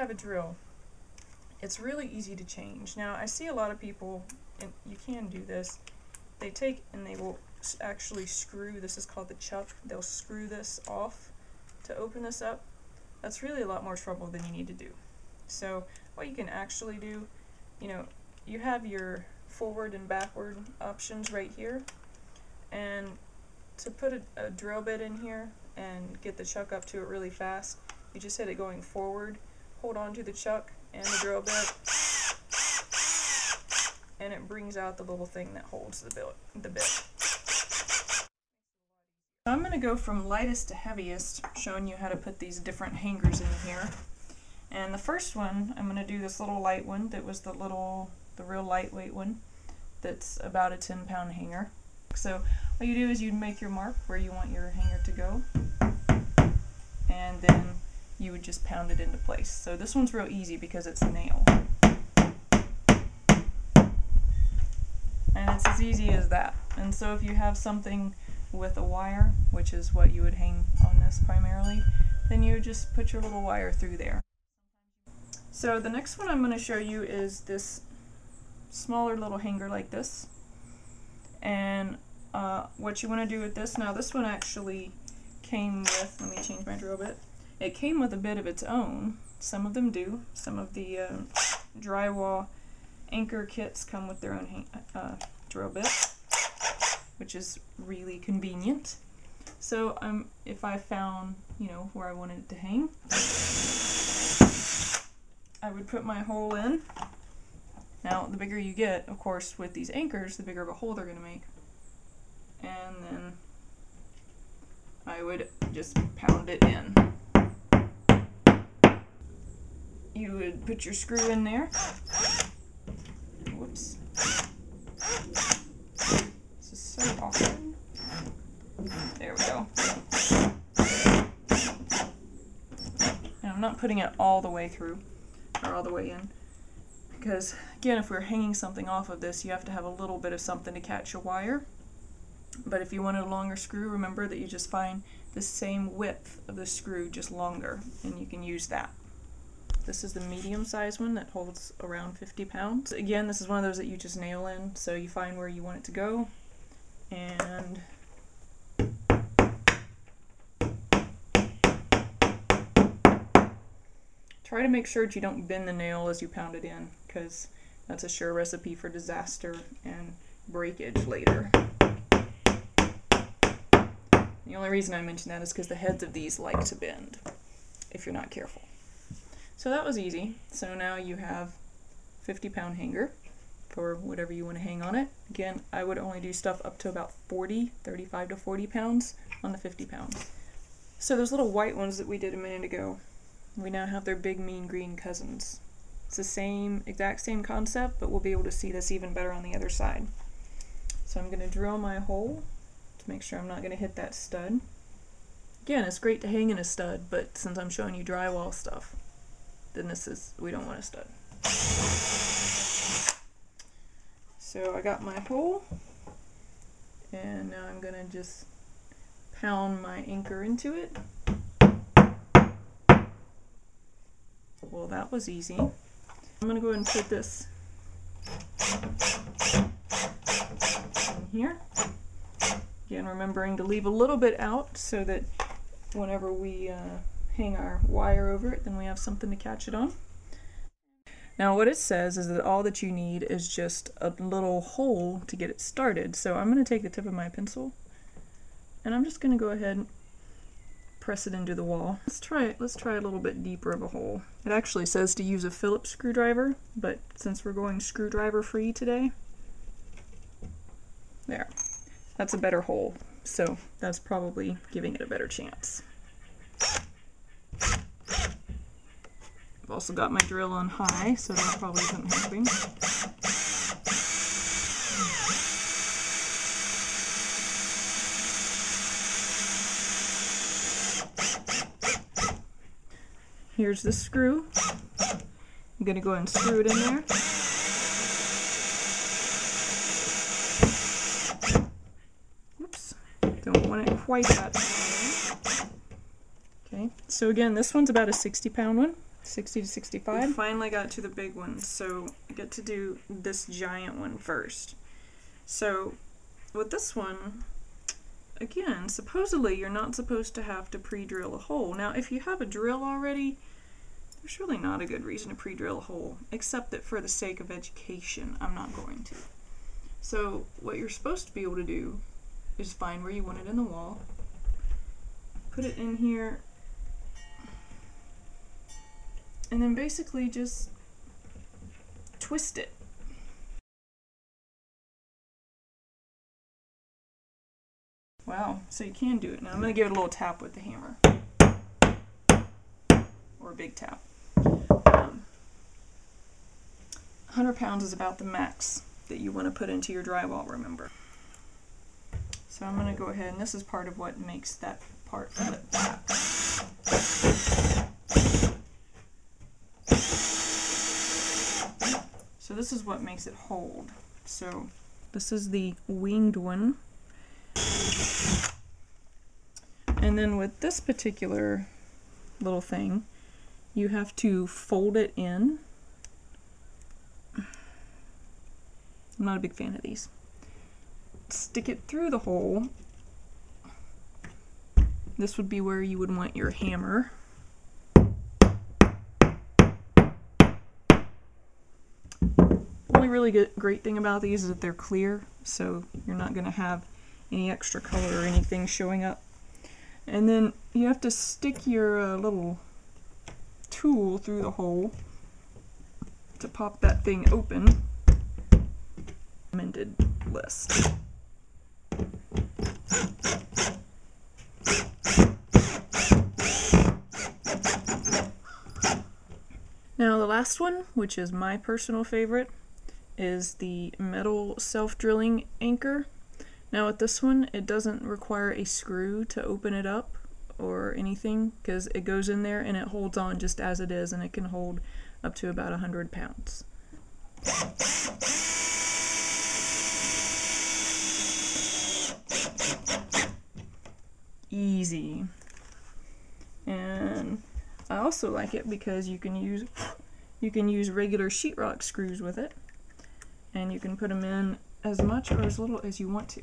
have a drill, it's really easy to change. Now I see a lot of people, and you can do this, they take and they will actually screw, this is called the chuck, they'll screw this off to open this up. That's really a lot more trouble than you need to do. So what you can actually do, you know, you have your forward and backward options right here, and to put a drill bit in here and get the chuck up to it really fast, you just hit it going forward, hold on to the chuck and the drill bit, and it brings out the little thing that holds the bit. I'm going to go from lightest to heaviest, showing you how to put these different hangers in here. And the first one, I'm going to do this little light one that was the real lightweight one that's about a 10-pound hanger. So what you do is you make your mark where you want your hanger to go, and then you would just pound it into place. So this one's real easy because it's a nail. And it's as easy as that. And so if you have something with a wire, which is what you would hang on this primarily, then you would just put your little wire through there. So the next one I'm going to show you is this smaller little hanger like this. And what you want to do with this, now this one actually came with, let me change my drill bit, it came with a bit of its own. Some of them do. Some of the drywall anchor kits come with their own drill bit, which is really convenient. So if I found, you know, where I wanted it to hang, I would put my hole in. Now the bigger you get, of course, with these anchors, the bigger of a hole they're going to make. And then I would just pound it in. You would put your screw in there. Whoops. This is so awkward. There we go. And I'm not putting it all the way through, or all the way in, because again, if we're hanging something off of this, you have to have a little bit of something to catch your wire. But if you wanted a longer screw, remember that you just find the same width of the screw, just longer, and you can use that. This is the medium-sized one that holds around 50 pounds. Again, this is one of those that you just nail in, so you find where you want it to go, and try to make sure that you don't bend the nail as you pound it in, because that's a sure recipe for disaster and breakage later. The only reason I mention that is because the heads of these like to bend if you're not careful. So that was easy. So now you have 50-pound hanger for whatever you want to hang on it. Again, I would only do stuff up to about 35 to 40 pounds on the 50 pounds. So those little white ones that we did a minute ago, we now have their big mean green cousins. It's the exact same concept, but we'll be able to see this even better on the other side. So I'm going to drill my hole to make sure I'm not going to hit that stud. Again, it's great to hang in a stud, but since I'm showing you drywall stuff, then we don't want a stud. So I got my hole, and now I'm going to just pound my anchor into it. Well, that was easy. I'm going to go ahead and put this in here. Again, remembering to leave a little bit out so that whenever we hang our wire over it, then we have something to catch it on. Now what it says is that all that you need is just a little hole to get it started. So I'm going to take the tip of my pencil and I'm just going to go ahead and press it into the wall. Let's try a little bit deeper of a hole. It actually says to use a Phillips screwdriver, but since we're going screwdriver free today, there. That's a better hole. So that's probably giving it a better chance. I've also got my drill on high, so that probably isn't helping. Here's the screw. I'm going to go ahead and screw it in there. Oops, don't want it quite that high. Okay, so again, this one's about a 60-pound one. 60 to 65. We finally got to the big one, so I get to do this giant one first. So with this one, again, supposedly you're not supposed to have to pre-drill a hole. Now if you have a drill already, there's really not a good reason to pre-drill a hole, except that for the sake of education, I'm not going to. So what you're supposed to be able to do is find where you want it in the wall, put it in here, and then basically just twist it. Wow, so you can do it. Now I'm going to give it a little tap with the hammer. Or a big tap. 100 pounds is about the max that you want to put into your drywall, remember. So I'm going to go ahead, and this is part of what makes that part flip back. So this is what makes it hold. So this is the winged one. And then with this particular little thing, you have to fold it in. I'm not a big fan of these. Stick it through the hole. This would be where you would want your hammer. Only really great thing about these is that they're clear, so you're not going to have any extra color or anything showing up. And then you have to stick your little tool through the hole to pop that thing open. Recommended list. Now the last one, which is my personal favorite, is the metal self-drilling anchor. Now with this one, it doesn't require a screw to open it up or anything, because it goes in there and it holds on just as it is, and it can hold up to about 100 pounds. Easy. And I also like it because you can use regular sheetrock screws with it, and you can put them in as much or as little as you want to.